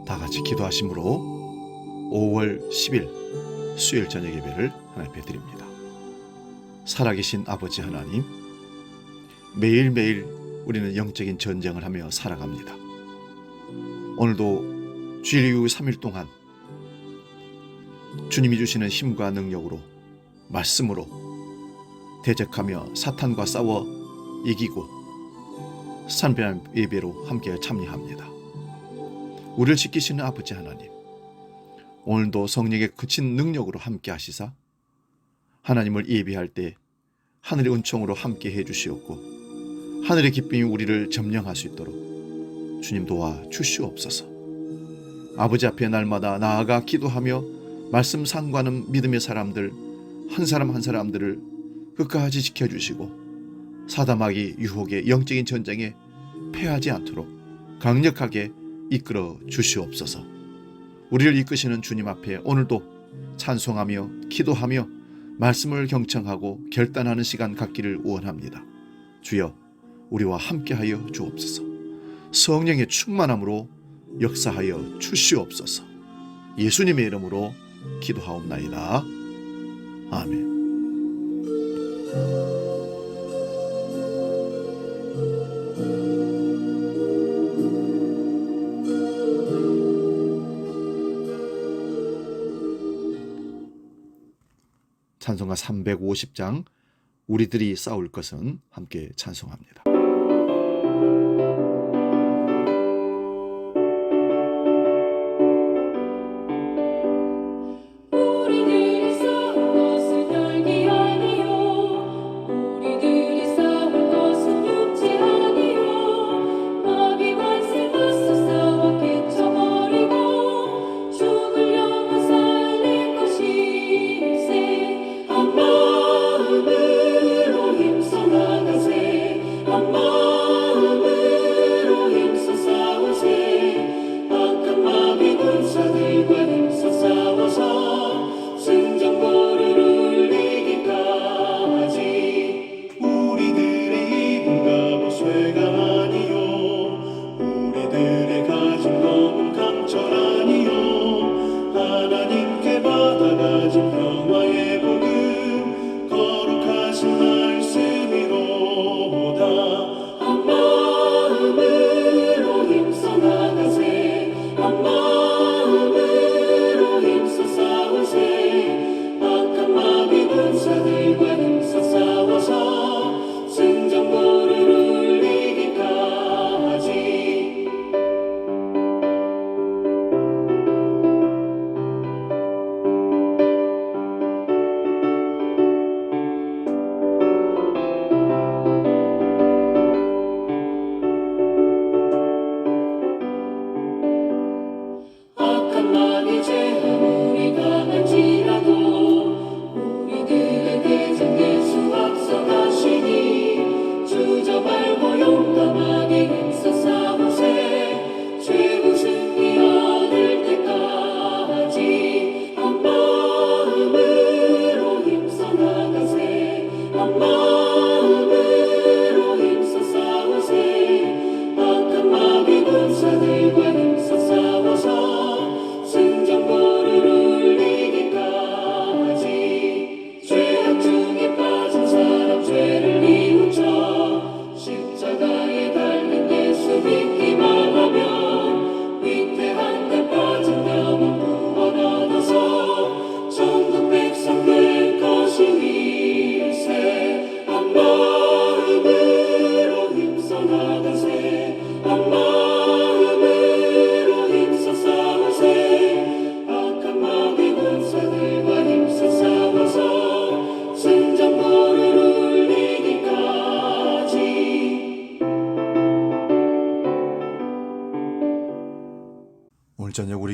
다 같이 기도하심으로 5월 10일 수요일 저녁 예배를 하나님께 드립니다. 살아계신 아버지 하나님, 매일매일 우리는 영적인 전쟁을 하며 살아갑니다. 오늘도 주일 이후 3일 동안 주님이 주시는 힘과 능력으로, 말씀으로 대적하며 사탄과 싸워 이기고 산변 예배로 함께 참여합니다. 우리를 지키시는 아버지 하나님, 오늘도 성령의 거친 능력으로 함께 하시사 하나님을 예배할 때 하늘의 은총으로 함께 해주시옵고 하늘의 기쁨이 우리를 점령할 수 있도록 주님 도와주시옵소서. 아버지 앞에 날마다 나아가 기도하며 말씀 상고하는 믿음의 사람들 한 사람 한 사람들을 끝까지 지켜주시고 사담하기 유혹의 영적인 전쟁에 패하지 않도록 강력하게 이끌어 주시옵소서. 우리를 이끄시는 주님 앞에 오늘도 찬송하며 기도하며 말씀을 경청하고 결단하는 시간 갖기를 원합니다. 주여, 우리와 함께하여 주옵소서. 성령의 충만함으로 역사하여 주시옵소서. 예수님의 이름으로 기도하옵나이다. 아멘. 찬송가 350장 우리들이 싸울 것은 함께 찬송합니다. 한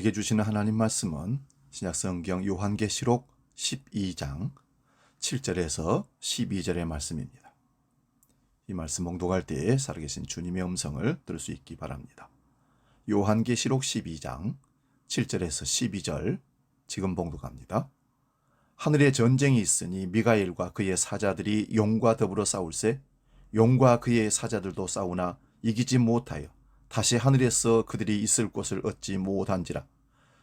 우리에게 주시는 하나님 말씀은 신약성경 요한계시록 12장 7절에서 12절의 말씀입니다. 이 말씀 봉독할 때에 살아계신 주님의 음성을 들을 수 있기 바랍니다. 요한계시록 12장 7절에서 12절 지금 봉독합니다. 하늘에 전쟁이 있으니 미가엘과 그의 사자들이 용과 더불어 싸울세 용과 그의 사자들도 싸우나 이기지 못하여 다시 하늘에서 그들이 있을 곳을 얻지 못한지라.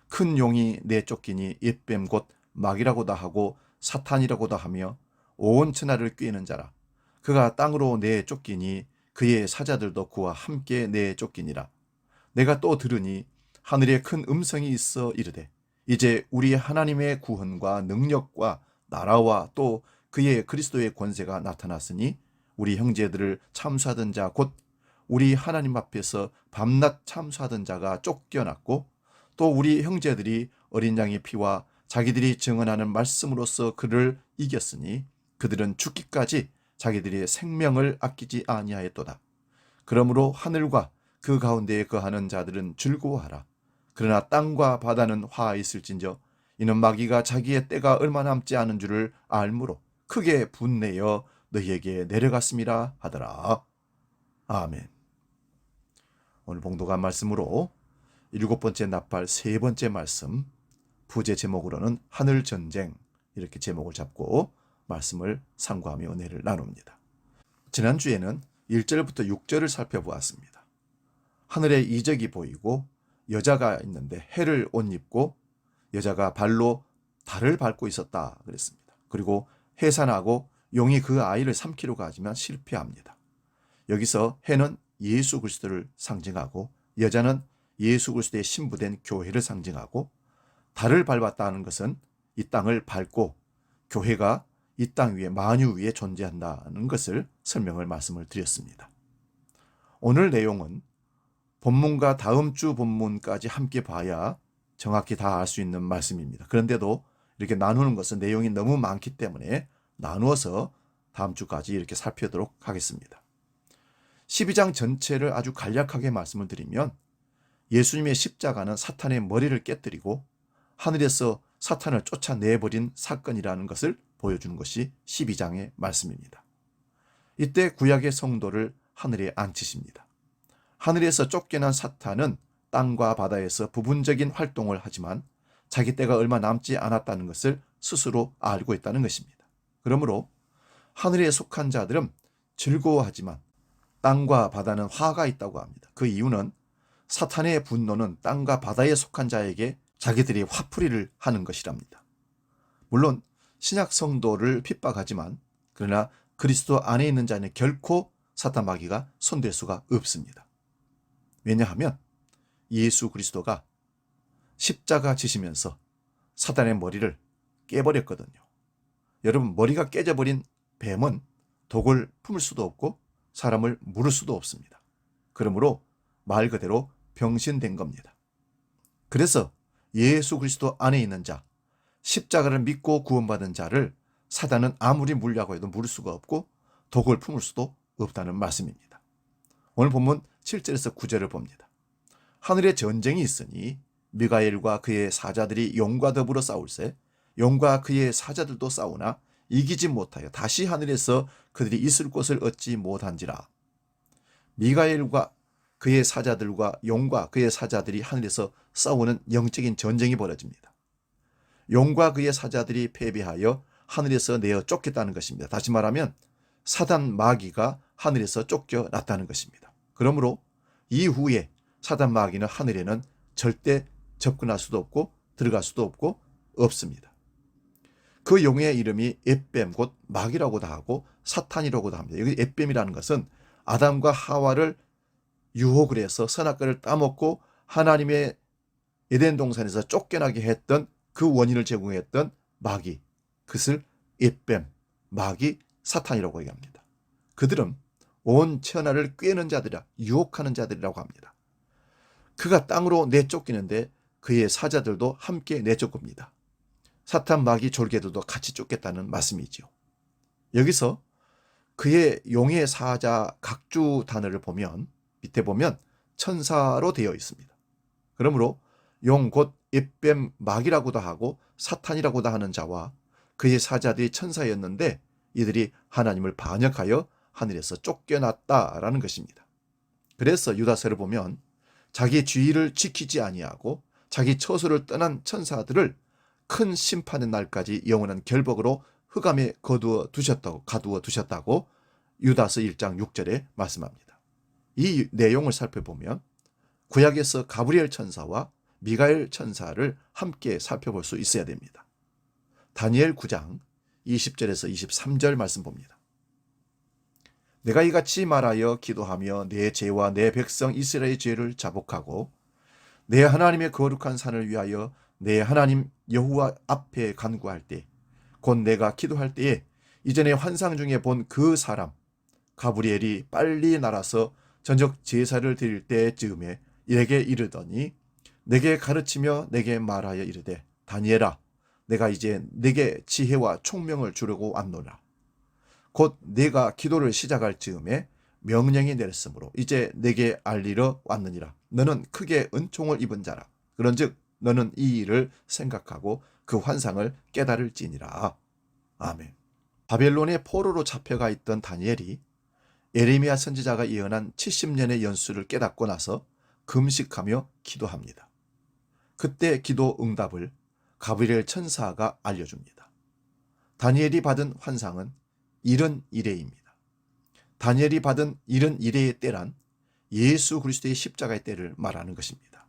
큰 용이 내쫓기니 옛뱀 곧 마귀라고다 하고 사탄이라고다 하며 온 천하를 꾀는 자라. 그가 땅으로 내쫓기니 그의 사자들도 그와 함께 내쫓기니라. 내가 또 들으니 하늘에 큰 음성이 있어 이르되 이제 우리 하나님의 구원과 능력과 나라와 또 그의 그리스도의 권세가 나타났으니 우리 형제들을 참수하던 자 곧 우리 하나님 앞에서 밤낮 참수하던 자가 쫓겨났고 또 우리 형제들이 어린 양의 피와 자기들이 증언하는 말씀으로써 그를 이겼으니 그들은 죽기까지 자기들의 생명을 아끼지 아니하였도다. 그러므로 하늘과 그 가운데에 거하는 자들은 즐거워하라. 그러나 땅과 바다는 화하였을진저 이는 마귀가 자기의 때가 얼마 남지 않은 줄을 알므로 크게 분내어 너희에게 내려갔음이라 하더라. 아멘. 오늘 봉독한 말씀으로 7번째 나팔 3번째 말씀, 부제 제목으로는 하늘전쟁 이렇게 제목을 잡고 말씀을 상고하며 은혜를 나눕니다. 지난주에는 1절부터 6절을 살펴보았습니다. 하늘에 이적이 보이고 여자가 있는데 해를 옷 입고 여자가 발로 달을 밟고 있었다 그랬습니다. 그리고 해산하고 용이 그 아이를 삼키려고 하지만 실패합니다. 여기서 해는 예수 그리스도를 상징하고 여자는 예수 그리스도의 신부된 교회를 상징하고 달을 밟았다는 것은 이 땅을 밟고 교회가 이 땅 위에 만유 위에 존재한다는 것을 말씀을 드렸습니다. 오늘 내용은 본문과 다음 주 본문까지 함께 봐야 정확히 다 알 수 있는 말씀입니다. 그런데도 이렇게 나누는 것은 내용이 너무 많기 때문에 나누어서 다음 주까지 이렇게 살펴보도록 하겠습니다. 12장 전체를 아주 간략하게 말씀을 드리면 예수님의 십자가는 사탄의 머리를 깨뜨리고 하늘에서 사탄을 쫓아내버린 사건이라는 것을 보여주는 것이 12장의 말씀입니다. 이때 구약의 성도를 하늘에 앉히십니다. 하늘에서 쫓겨난 사탄은 땅과 바다에서 부분적인 활동을 하지만 자기 때가 얼마 남지 않았다는 것을 스스로 알고 있다는 것입니다. 그러므로 하늘에 속한 자들은 즐거워하지만 땅과 바다는 화가 있다고 합니다. 그 이유는 사탄의 분노는 땅과 바다에 속한 자에게 자기들이 화풀이를 하는 것이랍니다. 물론 신약 성도를 핍박하지만 그러나 그리스도 안에 있는 자는 결코 사탄 마귀가 손댈 수가 없습니다. 왜냐하면 예수 그리스도가 십자가 지시면서 사탄의 머리를 깨버렸거든요. 여러분, 머리가 깨져버린 뱀은 독을 품을 수도 없고 사람을 물을 수도 없습니다. 그러므로 말 그대로 병신된 겁니다. 그래서 예수 그리스도 안에 있는 자, 십자가를 믿고 구원받은 자를 사단은 아무리 물려고 해도 물을 수가 없고 독을 품을 수도 없다는 말씀입니다. 오늘 본문 7절에서 9절을 봅니다. 하늘에 전쟁이 있으니 미가엘과 그의 사자들이 용과 더불어 싸울세 용과 그의 사자들도 싸우나 이기지 못하여 다시 하늘에서 그들이 있을 곳을 얻지 못한지라. 미가엘과 그의 사자들과 용과 그의 사자들이 하늘에서 싸우는 영적인 전쟁이 벌어집니다. 용과 그의 사자들이 패배하여 하늘에서 내어 쫓겼다는 것입니다. 다시 말하면 사단 마귀가 하늘에서 쫓겨났다는 것입니다. 그러므로 이후에 사단 마귀는 하늘에는 절대 접근할 수도 없고 들어갈 수도 없고 없습니다. 그 용의 이름이 옛뱀 곧 마귀라고도 하고 사탄이라고도 합니다. 여기 옛뱀이라는 것은 아담과 하와를 유혹을 해서 선악과를 따먹고 하나님의 에덴 동산에서 쫓겨나게 했던 그 원인을 제공했던 마귀, 그것을 옛뱀, 마귀, 사탄이라고 얘기합니다. 그들은 온 천하를 꾀는 자들이라, 유혹하는 자들이라고 합니다. 그가 땅으로 내쫓기는데 그의 사자들도 함께 내쫓깁니다. 사탄, 마귀, 졸개들도 같이 쫓겠다는 말씀이지요. 여기서 그의 용의 사자 각주 단어를 보면 밑에 보면 천사로 되어 있습니다. 그러므로 용 곧 옅뱀 마귀라고도 하고 사탄이라고도 하는 자와 그의 사자들이 천사였는데 이들이 하나님을 반역하여 하늘에서 쫓겨났다라는 것입니다. 그래서 유다서를 보면 자기 주의를 지키지 아니하고 자기 처소를 떠난 천사들을 큰 심판의 날까지 영원한 결박으로 흑암에 가두어 두셨다고 유다서 1장 6절에 말씀합니다. 이 내용을 살펴보면 구약에서 가브리엘 천사와 미가엘 천사를 함께 살펴볼 수 있어야 됩니다. 다니엘 9장 20절에서 23절 말씀 봅니다. 내가 이같이 말하여 기도하며 내 죄와 내 백성 이스라엘의 죄를 자복하고 내 하나님의 거룩한 산을 위하여 내 하나님 여호와 앞에 간구할 때 곧 내가 기도할 때에 이전에 환상 중에 본 그 사람 가브리엘이 빨리 날아서 전적 제사를 드릴 때쯤에 내게 이르더니 내게 가르치며 내게 말하여 이르되 다니엘아 내가 이제 내게 지혜와 총명을 주려고 왔노라. 곧 내가 기도를 시작할 즈음에 명령이 내렸으므로 이제 내게 알리러 왔느니라. 너는 크게 은총을 입은 자라. 그런즉 너는 이 일을 생각하고 그 환상을 깨달을지니라. 아멘. 바벨론의 포로로 잡혀가 있던 다니엘이 예레미야 선지자가 예언한 70년의 연수를 깨닫고 나서 금식하며 기도합니다. 그때 기도 응답을 가브리엘 천사가 알려줍니다. 다니엘이 받은 환상은 71회입니다. 다니엘이 받은 71회의 때란 예수 그리스도의 십자가의 때를 말하는 것입니다.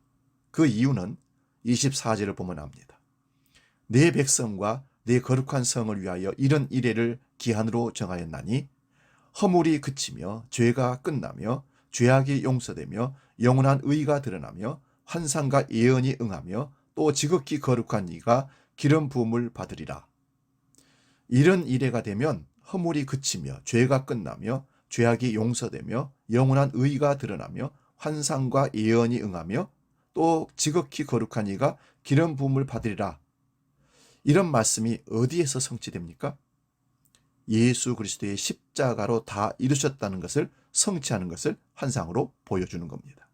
그 이유는 24절을 보면 압니다. 내 백성과 내 거룩한 성을 위하여 71회를 기한으로 정하였나니 허물이 그치며 죄가 끝나며 죄악이 용서되며 영원한 의가 드러나며 환상과 예언이 응하며 또 지극히 거룩한 이가 기름 부음을 받으리라. 71회가 되면 허물이 그치며 죄가 끝나며 죄악이 용서되며 영원한 의가 드러나며 환상과 예언이 응하며 또 지극히 거룩한 이가 기름 부음을 받으리라. 이런 말씀이 어디에서 성취됩니까? 예수 그리스도의 십자가로 다 이루셨다는 것을 성취하는 것을 환상으로 보여주는 겁니다.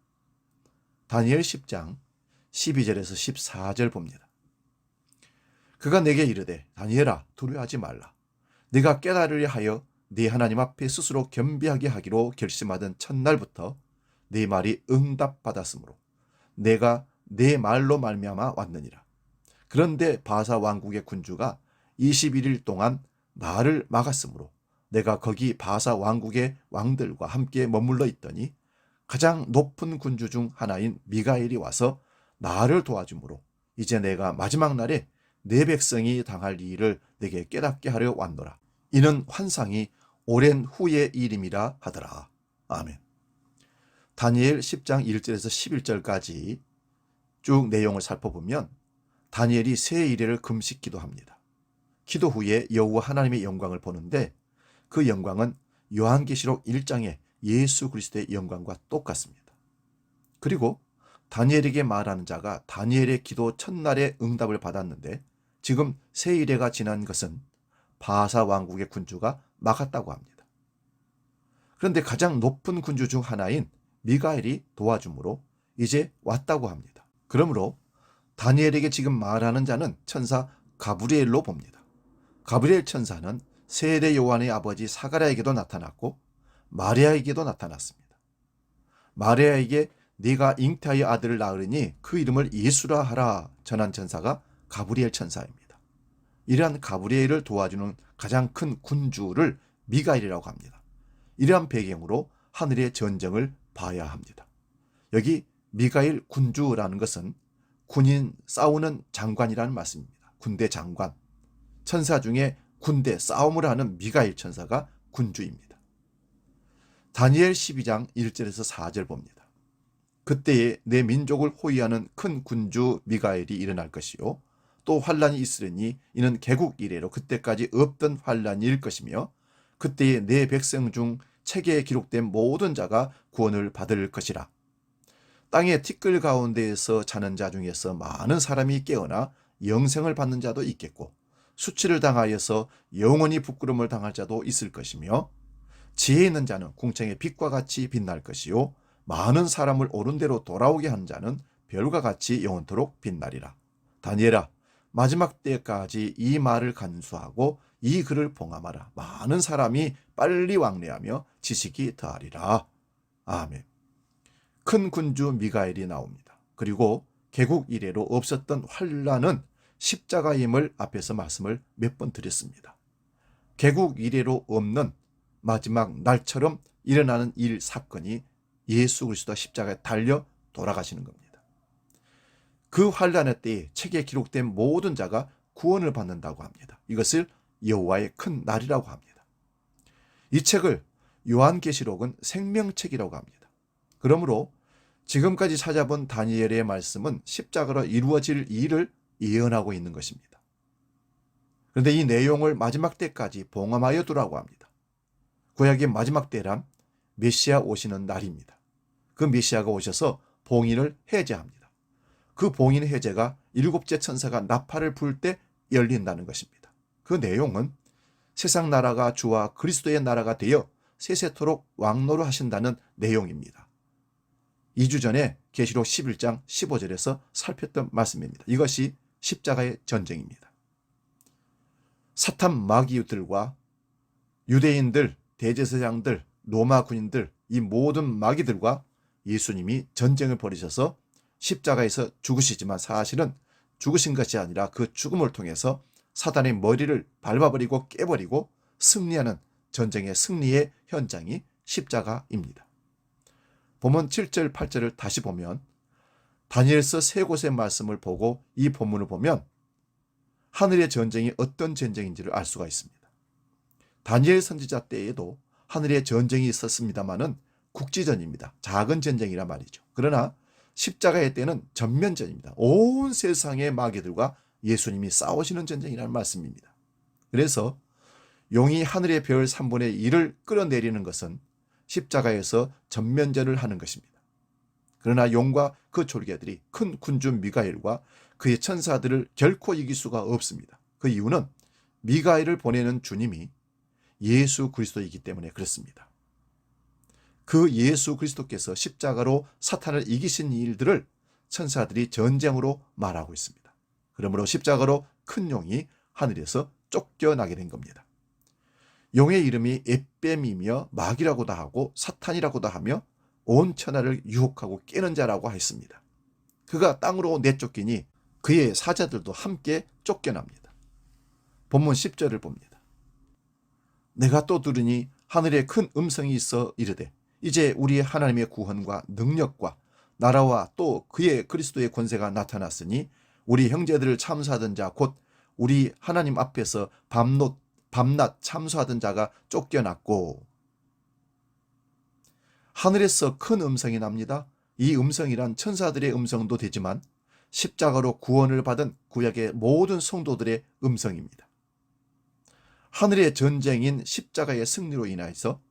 다니엘 10장 12절에서 14절 봅니다. 그가 내게 이르되 다니엘아 두려워하지 말라. 네가 깨달으려 하여 네 하나님 앞에 스스로 겸비하게 하기로 결심하던 첫날부터 네 말이 응답받았으므로 내가 네 말로 말미암아 왔느니라. 그런데 바사 왕국의 군주가 21일 동안 나를 막았으므로 내가 거기 바사 왕국의 왕들과 함께 머물러 있더니 가장 높은 군주 중 하나인 미가엘이 와서 나를 도와주므로 이제 내가 마지막 날에 내 백성이 당할 일을 내게 깨닫게 하려 왔노라. 이는 환상이 오랜 후의 일임이라 하더라. 아멘. 다니엘 10장 1절에서 11절까지 쭉 내용을 살펴보면 다니엘이 세 일회를 금식 기도합니다. 기도 후에 여호와 하나님의 영광을 보는데 그 영광은 요한계시록 1장의 예수 그리스도의 영광과 똑같습니다. 그리고 다니엘에게 말하는 자가 다니엘의 기도 첫날에 응답을 받았는데 지금 세 일회가 지난 것은 바사 왕국의 군주가 막았다고 합니다. 그런데 가장 높은 군주 중 하나인 미가엘이 도와주므로 이제 왔다고 합니다. 그러므로 다니엘에게 지금 말하는 자는 천사 가브리엘로 봅니다. 가브리엘 천사는 세례 요한의 아버지 사가랴에게도 나타났고 마리아에게도 나타났습니다. 마리아에게 네가 잉태하여 아들을 낳으리니 그 이름을 예수라 하라 전한 천사가 가브리엘 천사입니다. 이러한 가브리엘을 도와주는 가장 큰 군주를 미가엘이라고 합니다. 이러한 배경으로 하늘의 전쟁을 봐야 합니다. 여기 미가엘 군주라는 것은 군인 싸우는 장관이라는 말씀입니다. 군대 장관. 천사 중에 군대 싸움을 하는 미가엘 천사가 군주입니다. 다니엘 12장 1절에서 4절 봅니다. 그때에 내 민족을 호위하는 큰 군주 미가엘이 일어날 것이요 또 환란이 있으리니 이는 개국 이래로 그때까지 없던 환란일 것이며 그때에 내 백성 중 책에 기록된 모든 자가 구원을 받을 것이라. 땅의 티끌 가운데에서 자는 자 중에서 많은 사람이 깨어나 영생을 받는 자도 있겠고 수치를 당하여서 영원히 부끄러움을 당할 자도 있을 것이며 지혜 있는 자는 궁창의 빛과 같이 빛날 것이요 많은 사람을 옳은 대로 돌아오게 하는 자는 별과 같이 영원토록 빛나리라. 다니엘아, 마지막 때까지 이 말을 간수하고 이 글을 봉함하라. 많은 사람이 빨리 왕래하며 지식이 더하리라. 아멘. 큰 군주 미가엘이 나옵니다. 그리고 개국 이래로 없었던 환란은 십자가임을 앞에서 말씀을 몇 번 드렸습니다. 개국 이래로 없는 마지막 날처럼 일어나는 일 사건이 예수 그리스도가 십자가에 달려 돌아가시는 겁니다. 그 환란의 때에 책에 기록된 모든 자가 구원을 받는다고 합니다. 이것을 여호와의 큰 날이라고 합니다. 이 책을 요한계시록은 생명책이라고 합니다. 그러므로 지금까지 찾아본 다니엘의 말씀은 십자가로 이루어질 일을 예언하고 있는 것입니다. 그런데 이 내용을 마지막 때까지 봉함하여 두라고 합니다. 구약의 마지막 때란 메시아 오시는 날입니다. 그 메시아가 오셔서 봉인을 해제합니다. 그 봉인 해제가 일곱째 천사가 나팔을 불 때 열린다는 것입니다. 그 내용은 세상 나라가 주와 그리스도의 나라가 되어 세세토록 왕노를 하신다는 내용입니다. 2주 전에 계시록 11장 15절에서 살폈던 말씀입니다. 이것이 십자가의 전쟁입니다. 사탄 마귀들과 유대인들, 대제사장들, 로마 군인들, 이 모든 마귀들과 예수님이 전쟁을 벌이셔서 십자가에서 죽으시지만 사실은 죽으신 것이 아니라 그 죽음을 통해서 사단의 머리를 밟아버리고 깨버리고 승리하는 전쟁의 승리의 현장이 십자가입니다. 본문 7절, 8절을 다시 보면 다니엘서 세 곳의 말씀을 보고 이 본문을 보면 하늘의 전쟁이 어떤 전쟁인지를 알 수가 있습니다. 다니엘 선지자 때에도 하늘의 전쟁이 있었습니다마는 국지전입니다. 작은 전쟁이란 말이죠. 그러나 십자가의 때는 전면전입니다. 온 세상의 마귀들과 예수님이 싸우시는 전쟁이라는 말씀입니다. 그래서 용이 하늘의 별 3분의 1을 끌어내리는 것은 십자가에서 전면전을 하는 것입니다. 그러나 용과 그 졸개들이 큰 군주 미가엘과 그의 천사들을 결코 이길 수가 없습니다. 그 이유는 미가엘을 보내는 주님이 예수 그리스도이기 때문에 그렇습니다. 그 예수 그리스도께서 십자가로 사탄을 이기신 일들을 천사들이 전쟁으로 말하고 있습니다. 그러므로 십자가로 큰 용이 하늘에서 쫓겨나게 된 겁니다. 용의 이름이 에뱀이며 마귀라고도 하고 사탄이라고도 하며 온 천하를 유혹하고 깨는 자라고 했습니다. 그가 땅으로 내쫓기니 그의 사자들도 함께 쫓겨납니다. 본문 10절을 봅니다. 내가 또 들으니 하늘에 큰 음성이 있어 이르되 이제 우리의 하나님의 구원과 능력과 나라와 또 그의 그리스도의 권세가 나타났으니 우리 형제들을 참수하던 자 곧 우리 하나님 앞에서 밤낮 참수하던 자가 쫓겨났고. 하늘에서 큰 음성이 납니다. 이 음성이란 천사들의 음성도 되지만 십자가로 구원을 받은 구약의 모든 성도들의 음성입니다. 하늘의 전쟁인 십자가의 승리로 인하여서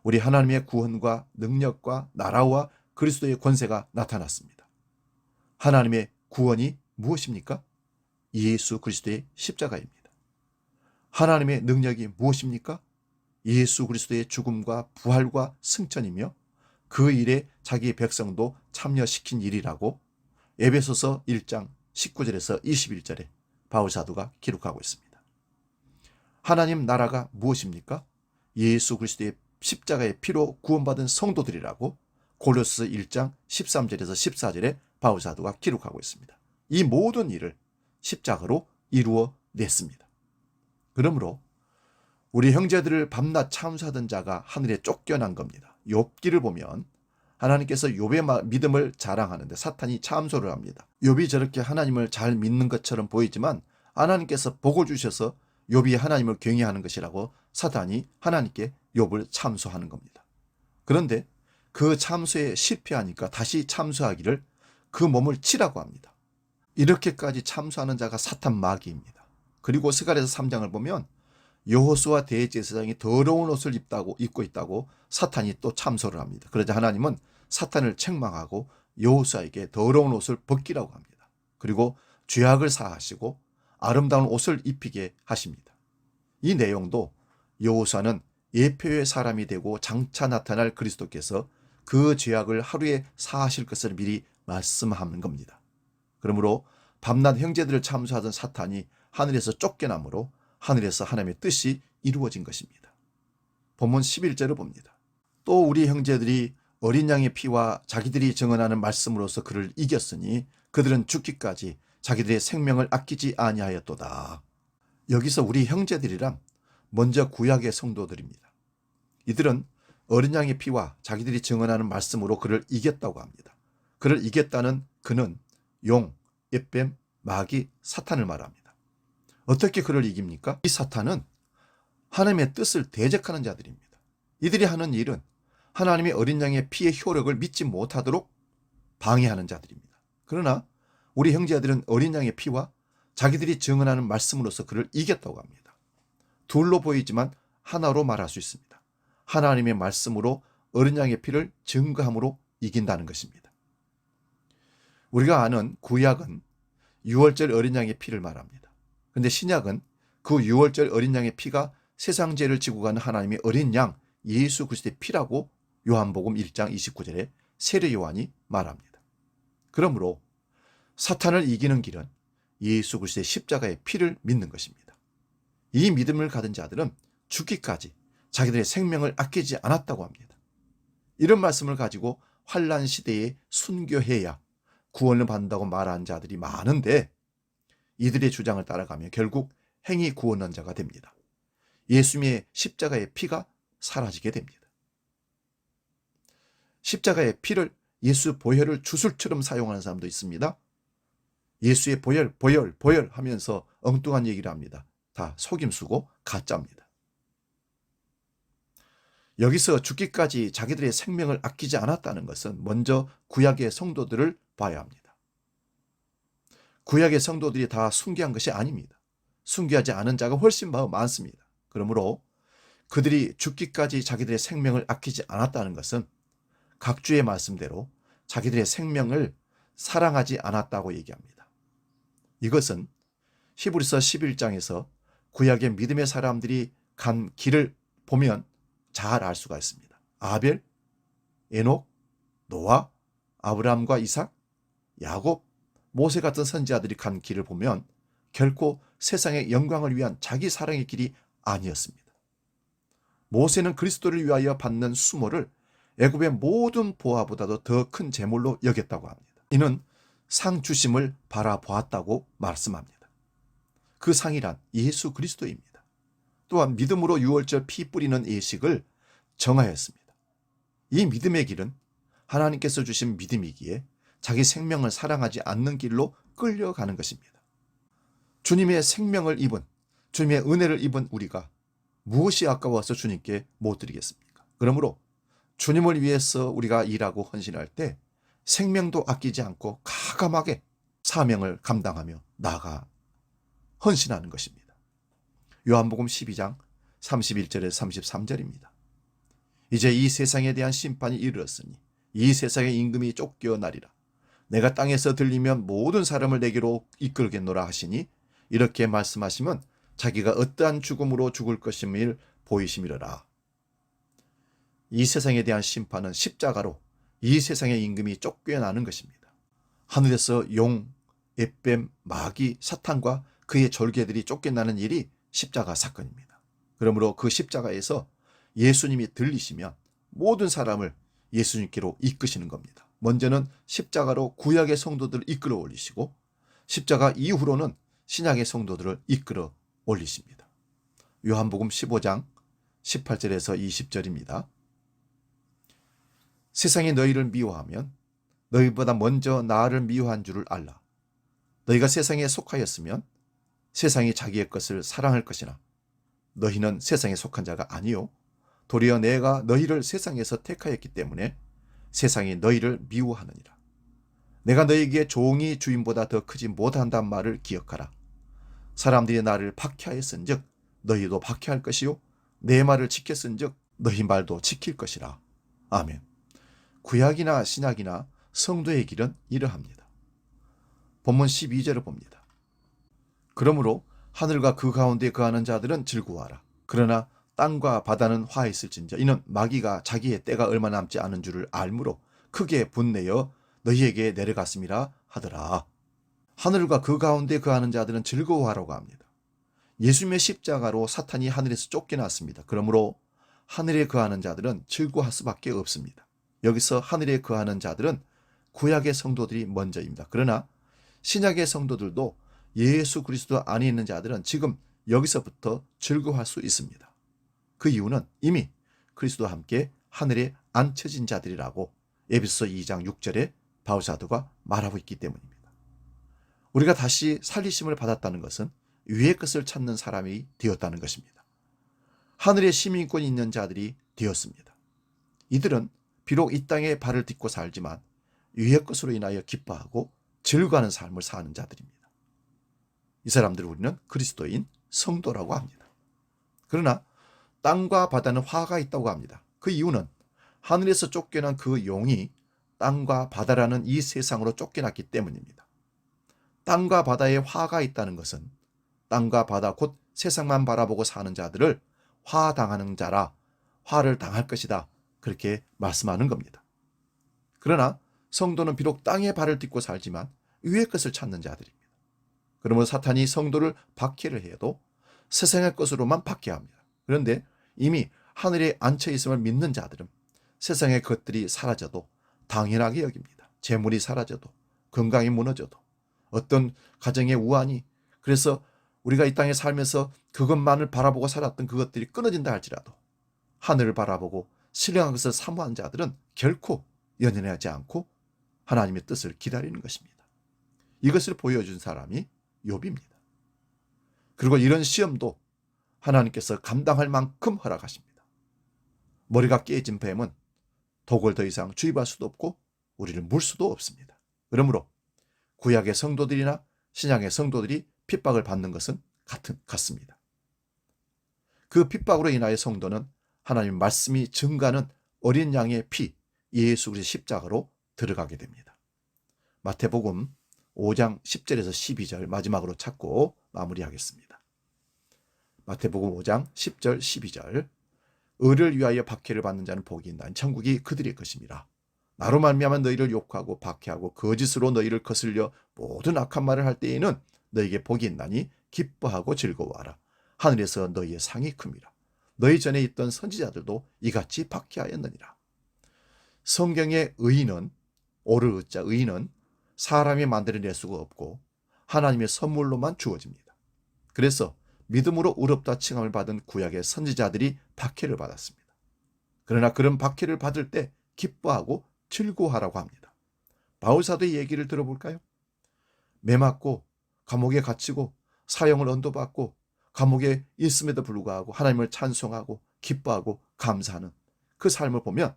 우리 하나님의 구원과 능력과 나라와 그리스도의 권세가 나타났습니다. 하나님의 구원이 무엇입니까? 예수 그리스도의 십자가입니다. 하나님의 능력이 무엇입니까? 예수 그리스도의 죽음과 부활과 승천이며 그 일에 자기 백성도 참여시킨 일이라고 에베소서 1장 19절에서 21절에 바울 사도가 기록하고 있습니다. 하나님 나라가 무엇입니까? 예수 그리스도의 십자가의 피로 구원받은 성도들이라고 고린도서 1장 13절에서 14절에 바울 사도가 기록하고 있습니다. 이 모든 일을 십자가로 이루어 냈습니다. 그러므로 우리 형제들을 밤낮 참수하던 자가 하늘에 쫓겨난 겁니다. 욥기를 보면 하나님께서 욥의 믿음을 자랑하는데 사탄이 참소를 합니다. 욥이 저렇게 하나님을 잘 믿는 것처럼 보이지만 하나님께서 복을 주셔서 욥이 하나님을 경외하는 것이라고 사탄이 하나님께 욥을 참소하는 겁니다. 그런데 그 참소에 실패하니까 다시 참소하기를 그 몸을 치라고 합니다. 이렇게까지 참소하는 자가 사탄 마귀입니다. 그리고 스가랴서 3장을 보면 여호수아 대제사장이 더러운 옷을 입고 있다고 사탄이 또 참소를 합니다. 그러자 하나님은 사탄을 책망하고 여호수아에게 더러운 옷을 벗기라고 합니다. 그리고 죄악을 사하시고 아름다운 옷을 입히게 하십니다. 이 내용도 여호수아는 예표의 사람이 되고 장차 나타날 그리스도께서 그 죄악을 하루에 사하실 것을 미리 말씀하는 겁니다. 그러므로 밤낮 형제들을 참수하던 사탄이 하늘에서 쫓겨나므로 하늘에서 하나님의 뜻이 이루어진 것입니다. 본문 11절을 봅니다. 또 우리 형제들이 어린 양의 피와 자기들이 증언하는 말씀으로서 그를 이겼으니 그들은 죽기까지 자기들의 생명을 아끼지 아니하였도다. 여기서 우리 형제들이란 먼저 구약의 성도들입니다. 이들은 어린 양의 피와 자기들이 증언하는 말씀으로 그를 이겼다고 합니다. 그를 이겼다는 그는 용, 옅뱀, 마귀, 사탄을 말합니다. 어떻게 그를 이깁니까? 이 사탄은 하나님의 뜻을 대적하는 자들입니다. 이들이 하는 일은 하나님의 어린 양의 피의 효력을 믿지 못하도록 방해하는 자들입니다. 그러나 우리 형제들은 어린 양의 피와 자기들이 증언하는 말씀으로서 그를 이겼다고 합니다. 둘로 보이지만 하나로 말할 수 있습니다. 하나님의 말씀으로 어린 양의 피를 증거함으로 이긴다는 것입니다. 우리가 아는 구약은 유월절 어린 양의 피를 말합니다. 그런데 신약은 그 유월절 어린 양의 피가 세상 죄를 지고 가는 하나님의 어린 양 예수 그리스도의 피라고 요한복음 1장 29절에 세례 요한이 말합니다. 그러므로 사탄을 이기는 길은 예수 그리스도의 십자가의 피를 믿는 것입니다. 이 믿음을 가진 자들은 죽기까지 자기들의 생명을 아끼지 않았다고 합니다. 이런 말씀을 가지고 환난 시대에 순교해야 구원을 받는다고 말하는 자들이 많은데 이들의 주장을 따라가면 결국 행위 구원한 자가 됩니다. 예수님의 십자가의 피가 사라지게 됩니다. 십자가의 피를 예수 보혈을 주술처럼 사용하는 사람도 있습니다. 예수의 보혈 하면서 엉뚱한 얘기를 합니다. 다 속임수고 가짜입니다. 여기서 죽기까지 자기들의 생명을 아끼지 않았다는 것은 먼저 구약의 성도들을 봐야 합니다. 구약의 성도들이 다 순교한 것이 아닙니다. 순교하지 않은 자가 훨씬 많습니다. 그러므로 그들이 죽기까지 자기들의 생명을 아끼지 않았다는 것은 각주의 말씀대로 자기들의 생명을 사랑하지 않았다고 얘기합니다. 이것은 히브리서 11장에서 구약의 믿음의 사람들이 간 길을 보면 잘 알 수가 있습니다. 아벨, 에녹, 노아, 아브라함과 이삭, 야곱, 모세 같은 선지자들이 간 길을 보면 결코 세상의 영광을 위한 자기 사랑의 길이 아니었습니다. 모세는 그리스도를 위하여 받는 수모를 애굽의 모든 보화보다도 더 큰 재물로 여겼다고 합니다. 이는 상 주심을 바라보았다고 말씀합니다. 그 상이란 예수 그리스도입니다. 또한 믿음으로 유월절 피 뿌리는 예식을 정하였습니다. 이 믿음의 길은 하나님께서 주신 믿음이기에 자기 생명을 사랑하지 않는 길로 끌려가는 것입니다. 주님의 생명을 입은, 주님의 은혜를 입은 우리가 무엇이 아까워서 주님께 못 드리겠습니까? 그러므로 주님을 위해서 우리가 일하고 헌신할 때 생명도 아끼지 않고 가감하게 사명을 감당하며 나아가 헌신하는 것입니다. 요한복음 12장 31절에서 33절입니다. 이제 이 세상에 대한 심판이 이르렀으니 이 세상의 임금이 쫓겨나리라. 내가 땅에서 들리면 모든 사람을 내게로 이끌겠노라 하시니 이렇게 말씀하시면 자기가 어떠한 죽음으로 죽을 것임을 보이심이로라. 이 세상에 대한 심판은 십자가로 이 세상의 임금이 쫓겨나는 것입니다. 하늘에서 용, 옅뱀, 마귀, 사탄과 그의 절개들이 쫓겨나는 일이 십자가 사건입니다. 그러므로 그 십자가에서 예수님이 들리시면 모든 사람을 예수님께로 이끄시는 겁니다. 먼저는 십자가로 구약의 성도들을 이끌어 올리시고 십자가 이후로는 신약의 성도들을 이끌어 올리십니다. 요한복음 15장 18절에서 20절입니다. 세상이 너희를 미워하면 너희보다 먼저 나를 미워한 줄을 알라. 너희가 세상에 속하였으면 세상이 자기의 것을 사랑할 것이나 너희는 세상에 속한 자가 아니요 도리어 내가 너희를 세상에서 택하였기 때문에 세상이 너희를 미워하느니라. 내가 너희에게 종이 주인보다 더 크지 못한단 말을 기억하라. 사람들이 나를 박해하였은즉 너희도 박해할 것이요 내 말을 지켰은즉 너희 말도 지킬 것이라. 아멘. 구약이나 신약이나 성도의 길은 이러합니다. 본문 12절을 봅니다. 그러므로 하늘과 그 가운데 거하는 자들은 즐거워하라. 그러나 땅과 바다는 화했을진저 이는 마귀가 자기의 때가 얼마 남지 않은 줄을 알므로 크게 분내어 너희에게 내려갔음이라 하더라. 하늘과 그 가운데 거하는 자들은 즐거워하라고 합니다. 예수님의 십자가로 사탄이 하늘에서 쫓겨났습니다. 그러므로 하늘에 거하는 자들은 즐거워할 수밖에 없습니다. 여기서 하늘에 거하는 자들은 구약의 성도들이 먼저입니다. 그러나 신약의 성도들도 예수 그리스도 안에 있는 자들은 지금 여기서부터 즐거워할 수 있습니다. 그 이유는 이미 그리스도와 함께 하늘에 앉혀진 자들이라고 에베소서 2장 6절에 바울 사도가 말하고 있기 때문입니다. 우리가 다시 살리심을 받았다는 것은 위의 것을 찾는 사람이 되었다는 것입니다. 하늘에 시민권이 있는 자들이 되었습니다. 이들은 비록 이 땅에 발을 딛고 살지만 위의 것으로 인하여 기뻐하고 즐거워하는 삶을 사는 자들입니다. 이 사람들을 우리는 그리스도인 성도라고 합니다. 그러나 땅과 바다는 화가 있다고 합니다. 그 이유는 하늘에서 쫓겨난 그 용이 땅과 바다라는 이 세상으로 쫓겨났기 때문입니다. 땅과 바다에 화가 있다는 것은 땅과 바다 곧 세상만 바라보고 사는 자들을 화당하는 자라 화를 당할 것이다, 그렇게 말씀하는 겁니다. 그러나 성도는 비록 땅에 발을 딛고 살지만 위의 것을 찾는 자들입니다. 그러므로 사탄이 성도를 박해를 해도 세상의 것으로만 박해합니다. 그런데 이미 하늘에 앉혀 있음을 믿는 자들은 세상의 것들이 사라져도 당연하게 여깁니다. 재물이 사라져도, 건강이 무너져도, 어떤 가정의 우환이, 그래서 우리가 이 땅에 살면서 그것만을 바라보고 살았던 그것들이 끊어진다 할지라도 하늘을 바라보고 신령한 것을 사모한 자들은 결코 연연하지 않고 하나님의 뜻을 기다리는 것입니다. 이것을 보여준 사람이 욥입니다. 그리고 이런 시험도 하나님께서 감당할 만큼 허락하십니다. 머리가 깨진 뱀은 독을 더 이상 주입할 수도 없고 우리를 물 수도 없습니다. 그러므로 구약의 성도들이나 신약의 성도들이 핍박을 받는 것은 같습니다. 그 핍박으로 인하여 성도는 하나님 말씀이 증가하는 어린 양의 피, 예수 그리스도의 십자가로 들어가게 됩니다. 마태복음 5장 10절에서 12절 마지막으로 찾고 마무리하겠습니다. 마태복음 5장 10절 12절 의를 위하여 박해를 받는 자는 복이 있나니 천국이 그들의 것임이라. 나로 말미암아 너희를 욕하고 박해하고 거짓으로 너희를 거슬려 모든 악한 말을 할 때에는 너희에게 복이 있나니 기뻐하고 즐거워하라. 하늘에서 너희의 상이 큽니다. 너희 전에 있던 선지자들도 이같이 박해하였느니라. 성경의 의인은, 오를 의자 의인은 사람이 만들어낼 수가 없고 하나님의 선물로만 주어집니다. 그래서 믿음으로 의롭다 칭함을 받은 구약의 선지자들이 박해를 받았습니다. 그러나 그런 박해를 받을 때 기뻐하고 즐거워하라고 합니다. 바울 사도의 얘기를 들어볼까요? 매맞고 감옥에 갇히고 사형을 언도받고 감옥에 있음에도 불구하고 하나님을 찬송하고 기뻐하고 감사하는 그 삶을 보면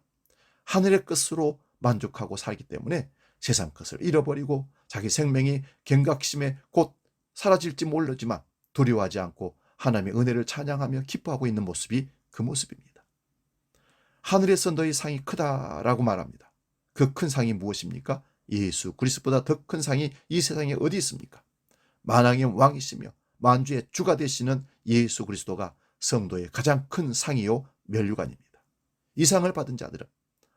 하늘의 것으로 만족하고 살기 때문에 세상 것을 잃어버리고 자기 생명이 경각심에 곧 사라질지 모르지만 두려워하지 않고 하나님의 은혜를 찬양하며 기뻐하고 있는 모습이 그 모습입니다. 하늘에서 너희 상이 크다라고 말합니다. 그 큰 상이 무엇입니까? 예수 그리스도보다 더 큰 상이 이 세상에 어디 있습니까? 만왕의 왕이시며 만주의 주가 되시는 예수 그리스도가 성도의 가장 큰 상이요 면류관입니다. 이 상을 받은 자들은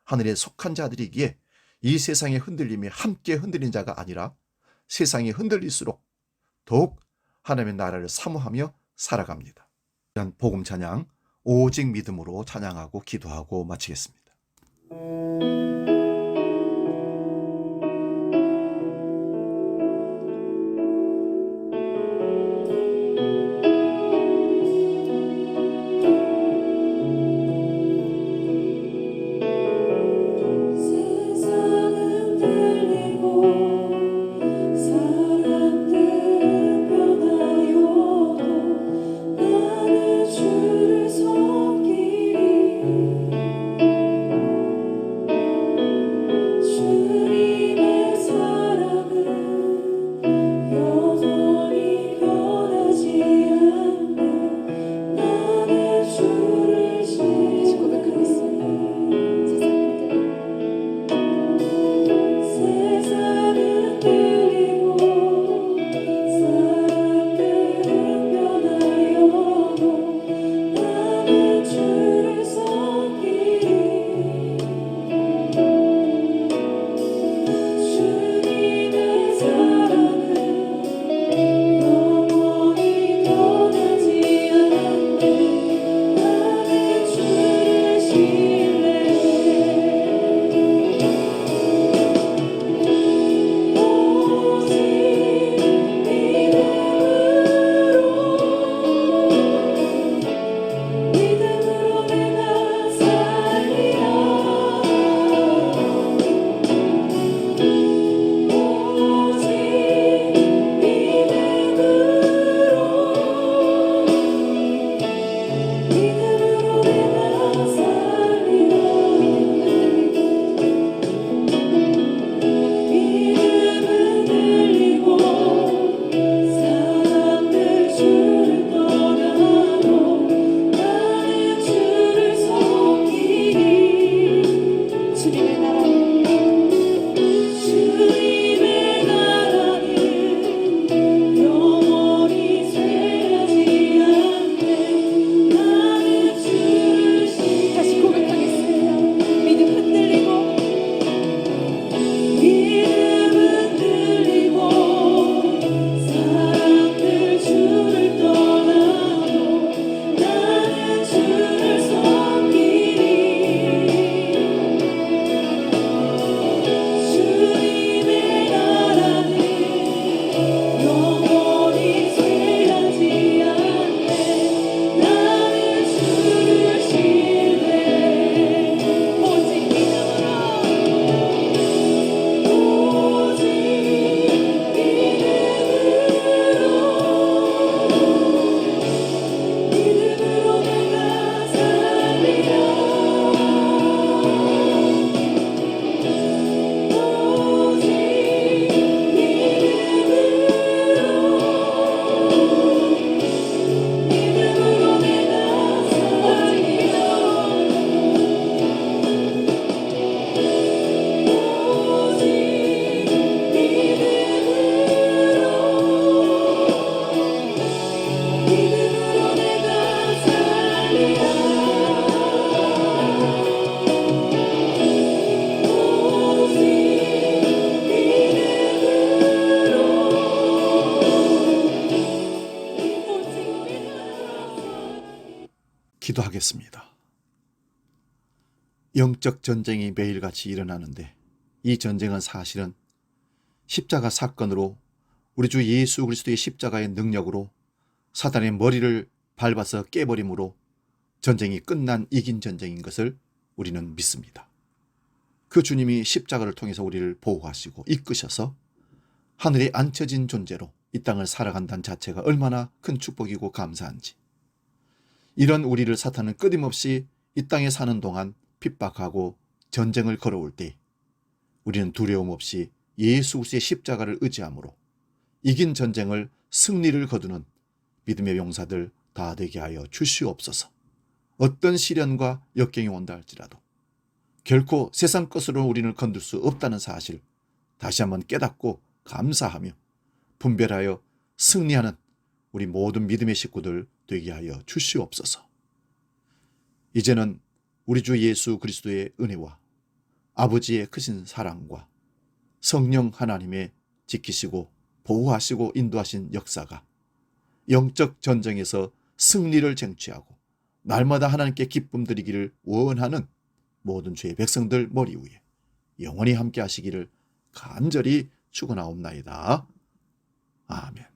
하늘에 속한 자들이기에 이 세상의 흔들림에 함께 흔들린 자가 아니라 세상이 흔들릴수록 더욱 하나님의 나라를 사모하며 살아갑니다. 복음 찬양 오직 믿음으로 찬양하고 기도하고 마치겠습니다. 기도하겠습니다. 영적 전쟁이 매일같이 일어나는데 이 전쟁은 사실은 십자가 사건으로 우리 주 예수 그리스도의 십자가의 능력으로 사단의 머리를 밟아서 깨버림으로 전쟁이 끝난 이긴 전쟁인 것을 우리는 믿습니다. 그 주님이 십자가를 통해서 우리를 보호하시고 이끄셔서 하늘에 앉혀진 존재로 이 땅을 살아간다는 자체가 얼마나 큰 축복이고 감사한지, 이런 우리를 사탄은 끊임없이 이 땅에 사는 동안 핍박하고 전쟁을 걸어올 때 우리는 두려움 없이 예수 그리스도의 십자가를 의지함으로 이긴 전쟁을 승리를 거두는 믿음의 용사들 다 되게 하여 주시옵소서. 어떤 시련과 역경이 온다 할지라도 결코 세상 것으로 우리를 건들 수 없다는 사실 다시 한번 깨닫고 감사하며 분별하여 승리하는 우리 모든 믿음의 식구들 되게 하여 주시옵소서. 이제는 우리 주 예수 그리스도의 은혜와 아버지의 크신 사랑과 성령 하나님의 지키시고 보호하시고 인도하신 역사가 영적 전쟁에서 승리를 쟁취하고 날마다 하나님께 기쁨 드리기를 원하는 모든 주의 백성들 머리 위에 영원히 함께 하시기를 간절히 축원하옵나이다. 아멘.